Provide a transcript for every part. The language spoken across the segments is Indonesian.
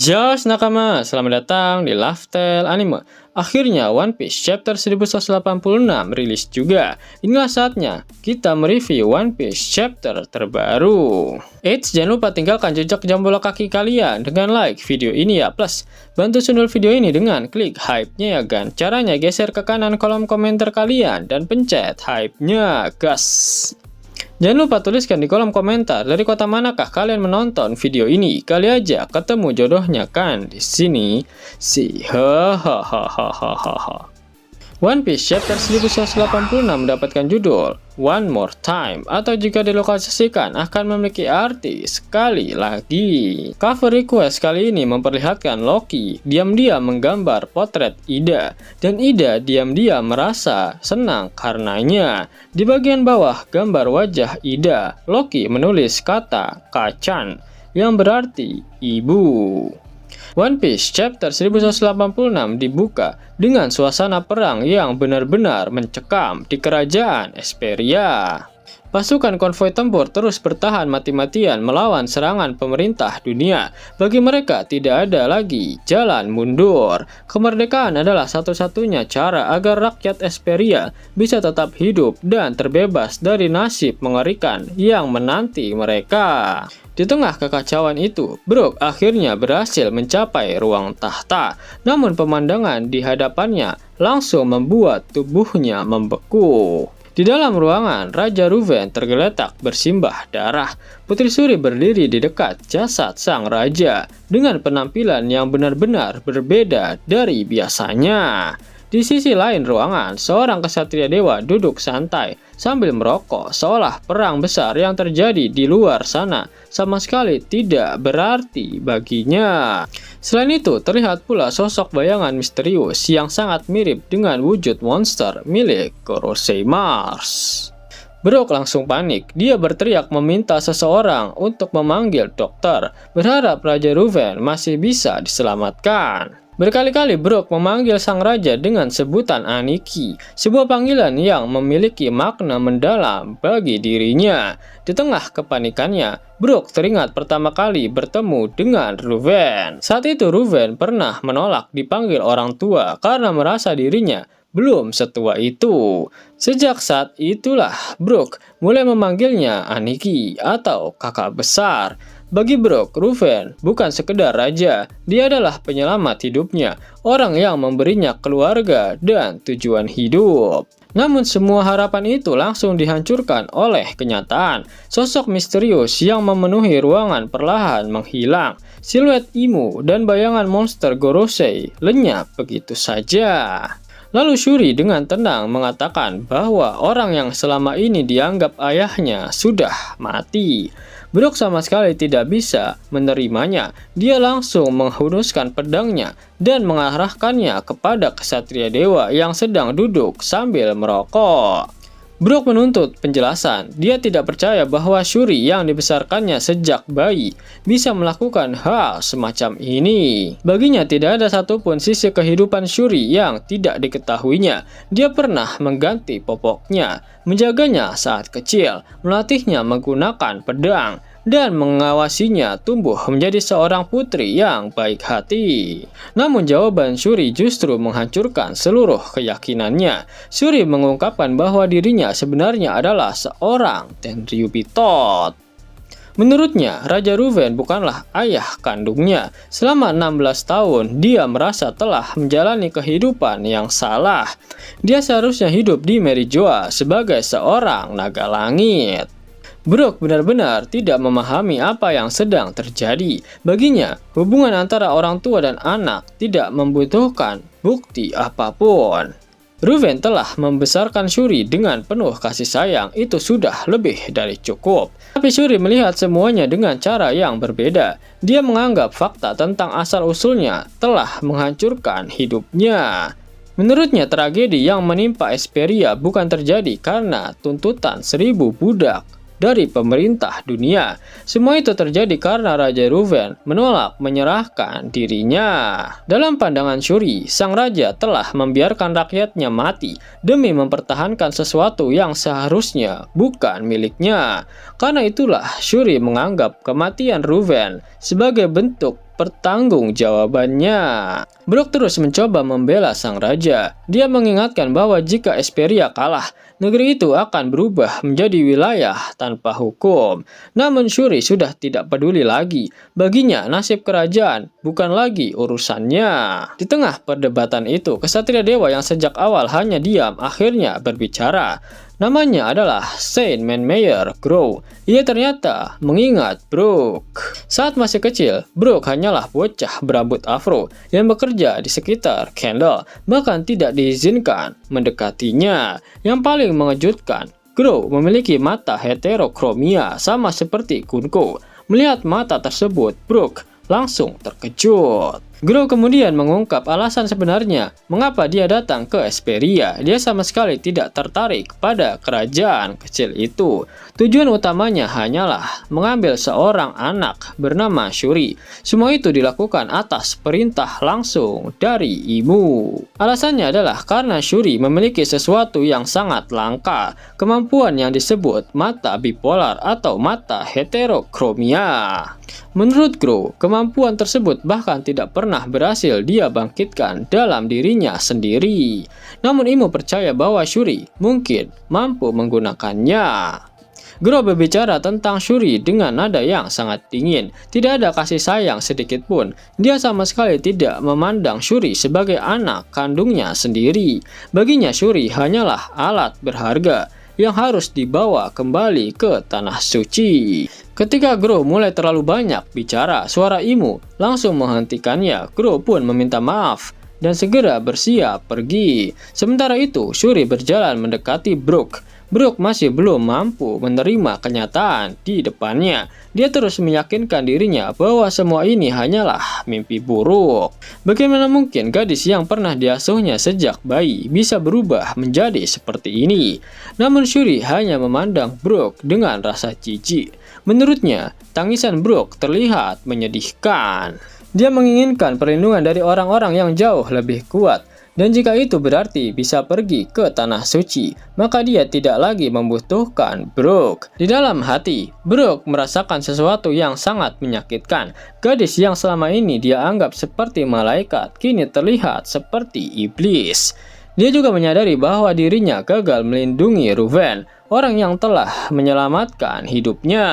Josh Nakama, selamat datang di Lifestyle Anime. Akhirnya One Piece chapter 1186 rilis juga. Inilah saatnya kita mereview One Piece chapter terbaru. Eits, jangan lupa tinggalkan jejak jam bola kaki kalian dengan like video ini ya. Plus, bantu sundul video ini dengan klik hype-nya ya gan. Caranya geser ke kanan kolom komentar kalian dan pencet hype-nya gas. Jangan lupa tuliskan di kolom komentar dari kota manakah kalian menonton video ini. Kali aja ketemu jodohnya kan di sini. One Piece chapter 1186 mendapatkan judul One More Time, atau jika dilokalisasikan akan memiliki arti sekali lagi. Cover request kali ini memperlihatkan Loki diam-diam menggambar potret Ida, dan Ida diam-diam merasa senang karenanya. Di bagian bawah gambar wajah Ida, Loki menulis kata Kachan yang berarti ibu. One Piece chapter 1186 dibuka dengan suasana perang yang benar-benar mencekam di kerajaan Esperia. Pasukan konvoi tempur terus bertahan mati-matian melawan serangan pemerintah dunia. Bagi mereka tidak ada lagi jalan mundur. Kemerdekaan adalah satu-satunya cara agar rakyat Esperia bisa tetap hidup dan terbebas dari nasib mengerikan yang menanti mereka. Di tengah kekacauan itu, Brook akhirnya berhasil mencapai ruang tahta. Namun pemandangan di hadapannya langsung membuat tubuhnya membeku. Di dalam ruangan, Raja Ruven tergeletak bersimbah darah. Putri Shuri berdiri di dekat jasad sang raja dengan penampilan yang benar-benar berbeda dari biasanya. Di sisi lain ruangan, seorang kesatria dewa duduk santai sambil merokok, seolah perang besar yang terjadi di luar sana sama sekali tidak berarti baginya. Selain itu, terlihat pula sosok bayangan misterius yang sangat mirip dengan wujud monster milik Gorosei Mars. Brook langsung panik. Dia berteriak meminta seseorang untuk memanggil dokter, berharap Raja Ruven masih bisa diselamatkan. Berkali-kali Brook memanggil sang raja dengan sebutan Aniki, sebuah panggilan yang memiliki makna mendalam bagi dirinya. Di tengah kepanikannya, Brook teringat pertama kali bertemu dengan Ruven. Saat itu Ruven pernah menolak dipanggil orang tua karena merasa dirinya belum setua itu. Sejak saat itulah Brook mulai memanggilnya Aniki atau kakak besar. Bagi Brook, Ruven bukan sekedar raja, dia adalah penyelamat hidupnya, orang yang memberinya keluarga dan tujuan hidup. Namun semua harapan itu langsung dihancurkan oleh kenyataan. Sosok misterius yang memenuhi ruangan perlahan menghilang. Siluet Imu dan bayangan monster Gorosei lenyap begitu saja. Lalu Shuri dengan tenang mengatakan bahwa orang yang selama ini dianggap ayahnya sudah mati. Brook sama sekali tidak bisa menerimanya. Dia langsung menghunuskan pedangnya dan mengarahkannya kepada kesatria dewa yang sedang duduk sambil merokok. Brook menuntut penjelasan. Dia tidak percaya bahwa Shuri yang dibesarkannya sejak bayi bisa melakukan hal semacam ini. Baginya tidak ada satupun sisi kehidupan Shuri yang tidak diketahuinya. Dia pernah mengganti popoknya, menjaganya saat kecil, melatihnya menggunakan pedang, dan mengawasinya tumbuh menjadi seorang putri yang baik hati. Namun jawaban Shuri justru menghancurkan seluruh keyakinannya. Shuri mengungkapkan bahwa dirinya sebenarnya adalah seorang Tenryubitot. Menurutnya, Raja Ruven bukanlah ayah kandungnya. Selama 16 tahun, dia merasa telah menjalani kehidupan yang salah. Dia seharusnya hidup di Merijoa sebagai seorang naga langit. Brook benar-benar tidak memahami apa yang sedang terjadi. Baginya, hubungan antara orang tua dan anak tidak membutuhkan bukti apapun. Ruven telah membesarkan Shuri dengan penuh kasih sayang, itu sudah lebih dari cukup. Tapi Shuri melihat semuanya dengan cara yang berbeda. Dia menganggap fakta tentang asal-usulnya telah menghancurkan hidupnya. Menurutnya, tragedi yang menimpa Esperia bukan terjadi karena tuntutan 1000 budak dari pemerintah dunia. Semua itu terjadi karena Raja Ruven menolak menyerahkan dirinya. Dalam pandangan Shuri, sang raja telah membiarkan rakyatnya mati demi mempertahankan sesuatu yang seharusnya bukan miliknya. Karena itulah Shuri menganggap kematian Ruven sebagai bentuk pertanggungjawabannya. Brook terus mencoba membela sang raja. Dia mengingatkan bahwa jika Esperia kalah, negeri itu akan berubah menjadi wilayah tanpa hukum. Namun Shuri sudah tidak peduli lagi. Baginya nasib kerajaan bukan lagi urusannya. Di tengah perdebatan itu, kesatria dewa yang sejak awal hanya diam akhirnya berbicara. Namanya adalah Saint Manmayer Grow. Ia ternyata mengingat Brook. Saat masih kecil, Brook hanyalah bocah berambut afro yang bekerja di sekitar Candle, bahkan tidak diizinkan mendekatinya. Yang paling mengejutkan, Grow memiliki mata heterokromia sama seperti Kunko. Melihat mata tersebut, Brook langsung terkejut. Grow kemudian mengungkap alasan sebenarnya mengapa dia datang ke Esperia. Dia sama sekali tidak tertarik pada kerajaan kecil itu. Tujuan utamanya hanyalah mengambil seorang anak bernama Shuri. Semua itu dilakukan atas perintah langsung dari ibu. Alasannya adalah karena Shuri memiliki sesuatu yang sangat langka, kemampuan yang disebut mata bipolar atau mata heterokromia. Menurut Grow, kemampuan tersebut bahkan tidak pernah berhasil dia bangkitkan dalam dirinya sendiri. Namun Imo percaya bahwa Shuri mungkin mampu menggunakannya. Grow berbicara tentang Shuri dengan nada yang sangat dingin. Tidak ada kasih sayang sedikit pun. Dia sama sekali tidak memandang Shuri sebagai anak kandungnya sendiri. Baginya Shuri hanyalah alat berharga yang harus dibawa kembali ke tanah suci. Ketika Grow mulai terlalu banyak bicara, suara Imo langsung menghentikannya. Grow pun meminta maaf dan segera bersiap pergi. Sementara itu, Shuri berjalan mendekati Brook. Brook masih belum mampu menerima kenyataan di depannya. Dia terus meyakinkan dirinya bahwa semua ini hanyalah mimpi buruk. Bagaimana mungkin gadis yang pernah diasuhnya sejak bayi bisa berubah menjadi seperti ini? Namun Shuri hanya memandang Brook dengan rasa jijik. Menurutnya, tangisan Brook terlihat menyedihkan. Dia menginginkan perlindungan dari orang-orang yang jauh lebih kuat. Dan jika itu berarti bisa pergi ke tanah suci, maka dia tidak lagi membutuhkan Brook. Di dalam hati, Brook merasakan sesuatu yang sangat menyakitkan. Gadis yang selama ini dia anggap seperti malaikat, kini terlihat seperti iblis. Dia juga menyadari bahwa dirinya gagal melindungi Ruven, orang yang telah menyelamatkan hidupnya.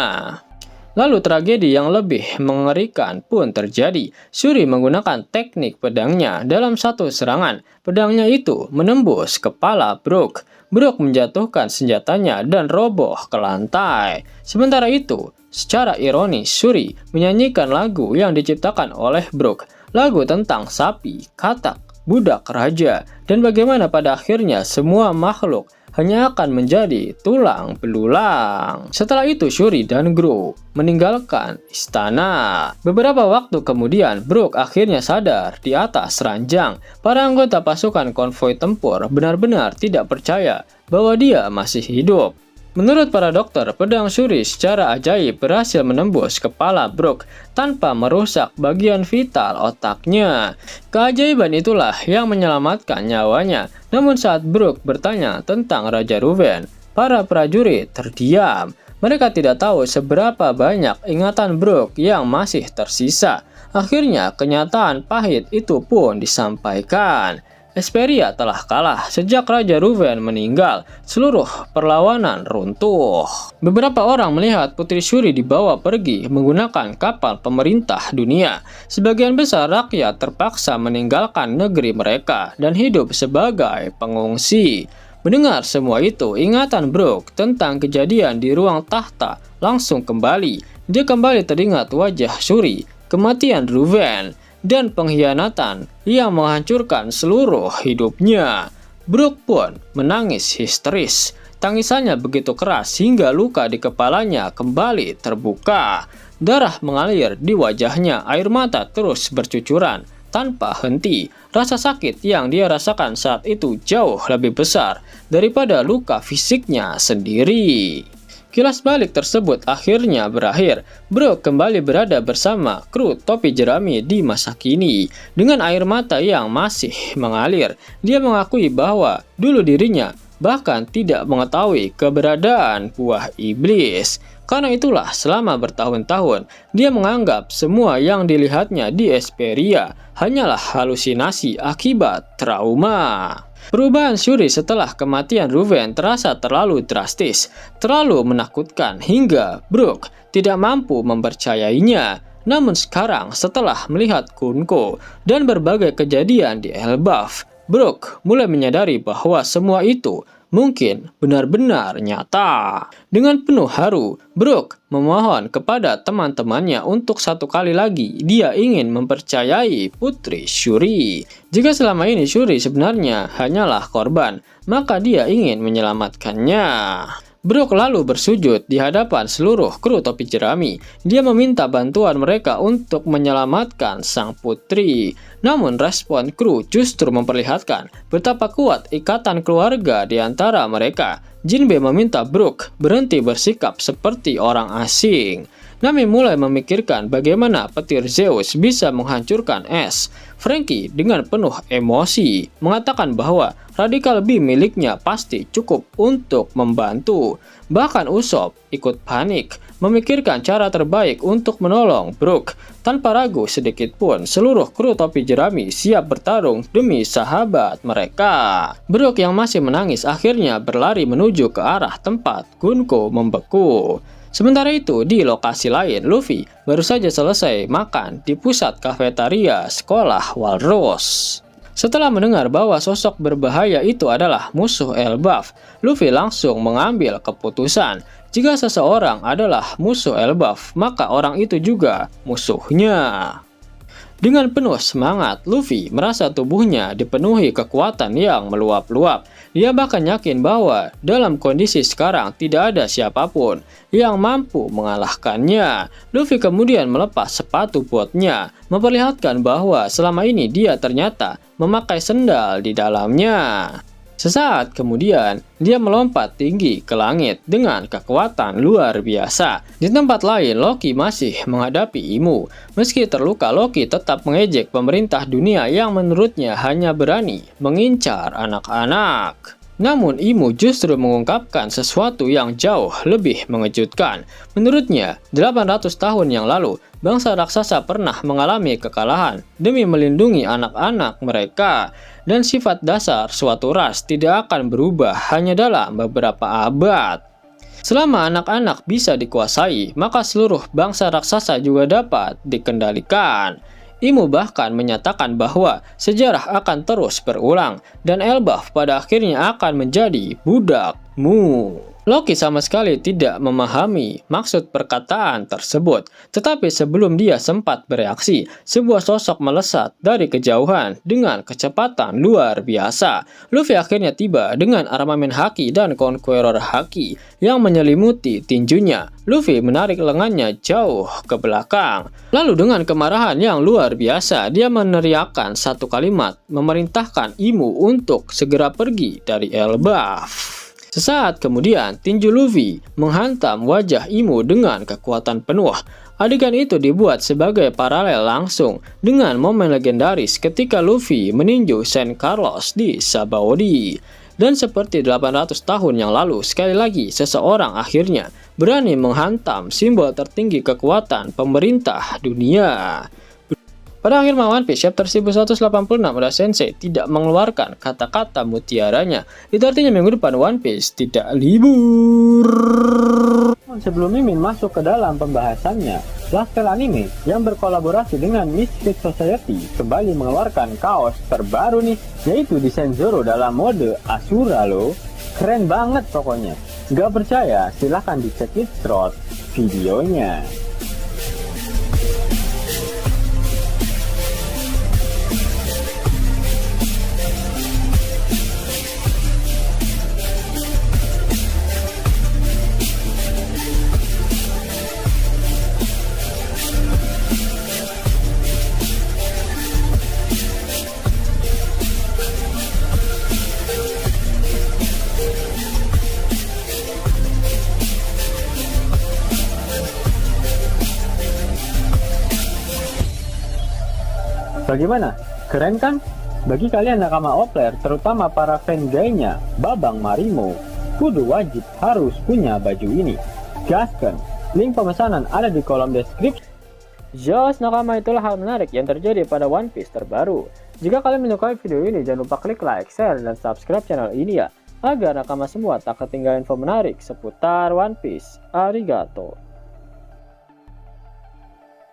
Lalu tragedi yang lebih mengerikan pun terjadi. Shuri menggunakan teknik pedangnya dalam satu serangan. Pedangnya itu menembus kepala Brook. Brook menjatuhkan senjatanya dan roboh ke lantai. Sementara itu, secara ironis Shuri menyanyikan lagu yang diciptakan oleh Brook. Lagu tentang sapi, katak, budak raja, dan bagaimana pada akhirnya semua makhluk hanya akan menjadi tulang belulang. Setelah itu Shuri dan Grow meninggalkan istana. Beberapa waktu kemudian Brook akhirnya sadar di atas ranjang. Para anggota pasukan konvoi tempur benar-benar tidak percaya bahwa dia masih hidup. Menurut para dokter, pedang Shuri secara ajaib berhasil menembus kepala Brook tanpa merusak bagian vital otaknya. Keajaiban itulah yang menyelamatkan nyawanya. Namun saat Brook bertanya tentang Raja Ruven, para prajurit terdiam. Mereka tidak tahu seberapa banyak ingatan Brook yang masih tersisa. Akhirnya kenyataan pahit itu pun disampaikan. Esperia telah kalah sejak Raja Ruven meninggal. Seluruh perlawanan runtuh. Beberapa orang melihat Putri Shuri dibawa pergi menggunakan kapal pemerintah dunia. Sebagian besar rakyat terpaksa meninggalkan negeri mereka dan hidup sebagai pengungsi. Mendengar semua itu, ingatan Brook tentang kejadian di ruang tahta langsung kembali. Dia kembali teringat wajah Shuri, kematian Ruven, dan pengkhianatan yang menghancurkan seluruh hidupnya. Brook pun menangis histeris. Tangisannya begitu keras hingga luka di kepalanya kembali terbuka. Darah mengalir di wajahnya, air mata terus bercucuran tanpa henti. Rasa sakit yang dia rasakan saat itu jauh lebih besar daripada luka fisiknya sendiri. Kilas balik tersebut akhirnya berakhir. Brook kembali berada bersama kru topi jerami di masa kini. Dengan air mata yang masih mengalir, dia mengakui bahwa dulu dirinya bahkan tidak mengetahui keberadaan buah iblis. Karena itulah selama bertahun-tahun dia menganggap semua yang dilihatnya di Esperia hanyalah halusinasi akibat trauma. Perubahan Shuri setelah kematian Ruven terasa terlalu drastis, terlalu menakutkan hingga Brook tidak mampu mempercayainya. Namun sekarang setelah melihat Kunko dan berbagai kejadian di Elbaf, Brook mulai menyadari bahwa semua itu mungkin benar-benar nyata. Dengan penuh haru, Brook memohon kepada teman-temannya untuk satu kali lagi dia ingin mempercayai Putri Shuri. Jika selama ini Shuri sebenarnya hanyalah korban, maka dia ingin menyelamatkannya. Brook lalu bersujud di hadapan seluruh kru topi jerami. Dia meminta bantuan mereka untuk menyelamatkan sang putri. Namun respon kru justru memperlihatkan betapa kuat ikatan keluarga di antara mereka. Jinbe meminta Brook berhenti bersikap seperti orang asing. Nami mulai memikirkan bagaimana petir Zeus bisa menghancurkan es. Franky dengan penuh emosi mengatakan bahwa radikal beam miliknya pasti cukup untuk membantu. Bahkan Usopp ikut panik, memikirkan cara terbaik untuk menolong Brook. Tanpa ragu sedikit pun, seluruh kru topi jerami siap bertarung demi sahabat mereka. Brook yang masih menangis akhirnya berlari menuju ke arah tempat Gunko membeku. Sementara itu, di lokasi lain, Luffy baru saja selesai makan di pusat kafetaria sekolah Walrus. Setelah mendengar bahwa sosok berbahaya itu adalah musuh Elbaf, Luffy langsung mengambil keputusan. Jika seseorang adalah musuh Elbaf, maka orang itu juga musuhnya. Dengan penuh semangat, Luffy merasa tubuhnya dipenuhi kekuatan yang meluap-luap. Dia bahkan yakin bahwa dalam kondisi sekarang tidak ada siapapun yang mampu mengalahkannya. Luffy kemudian melepas sepatu botnya, memperlihatkan bahwa selama ini dia ternyata memakai sendal di dalamnya. Sesaat kemudian, dia melompat tinggi ke langit dengan kekuatan luar biasa. Di tempat lain, Loki masih menghadapi Imu. Meski terluka, Loki tetap mengejek pemerintah dunia yang menurutnya hanya berani mengincar anak-anak. Namun Imu justru mengungkapkan sesuatu yang jauh lebih mengejutkan. Menurutnya, 800 tahun yang lalu, bangsa raksasa pernah mengalami kekalahan demi melindungi anak-anak mereka. Dan sifat dasar suatu ras tidak akan berubah hanya dalam beberapa abad. Selama anak-anak bisa dikuasai, maka seluruh bangsa raksasa juga dapat dikendalikan. Imu bahkan menyatakan bahwa sejarah akan terus berulang dan Elbaf pada akhirnya akan menjadi budakmu. Loki sama sekali tidak memahami maksud perkataan tersebut, tetapi sebelum dia sempat bereaksi, sebuah sosok melesat dari kejauhan dengan kecepatan luar biasa. Luffy akhirnya tiba dengan armamen haki dan Conqueror haki yang menyelimuti tinjunya. Luffy menarik lengannya jauh ke belakang. Lalu dengan kemarahan yang luar biasa, dia meneriakkan satu kalimat, memerintahkan Imu untuk segera pergi dari Elbaf. Sesaat kemudian, tinju Luffy menghantam wajah Imu dengan kekuatan penuh. Adegan itu dibuat sebagai paralel langsung dengan momen legendaris ketika Luffy meninju Saint Carlos di Sabaody. Dan seperti 800 tahun yang lalu, sekali lagi seseorang akhirnya berani menghantam simbol tertinggi kekuatan pemerintah dunia. Pada akhir One Piece chapter 1186, Oda Sensei tidak mengeluarkan kata-kata mutiaranya. Itu artinya minggu depan One Piece tidak libur. Sebelum Mimin masuk ke dalam pembahasannya, Laskel Anime yang berkolaborasi dengan Mystic Society kembali mengeluarkan kaos terbaru nih, yaitu desain Zoro dalam mode Asura loh. Keren banget pokoknya. Gak percaya? Silahkan dicek short videonya. Bagaimana? Keren kan? Bagi kalian nakama Opler, terutama para fan gaynya Babang Marimo, kudu wajib harus punya baju ini. Gaskan, link pemesanan ada di kolom deskripsi. Jos nakama, itulah hal menarik yang terjadi pada One Piece terbaru. Jika kalian menyukai video ini, jangan lupa klik like, share, dan subscribe channel ini ya, agar nakama semua tak ketinggalan info menarik seputar One Piece. Arigato.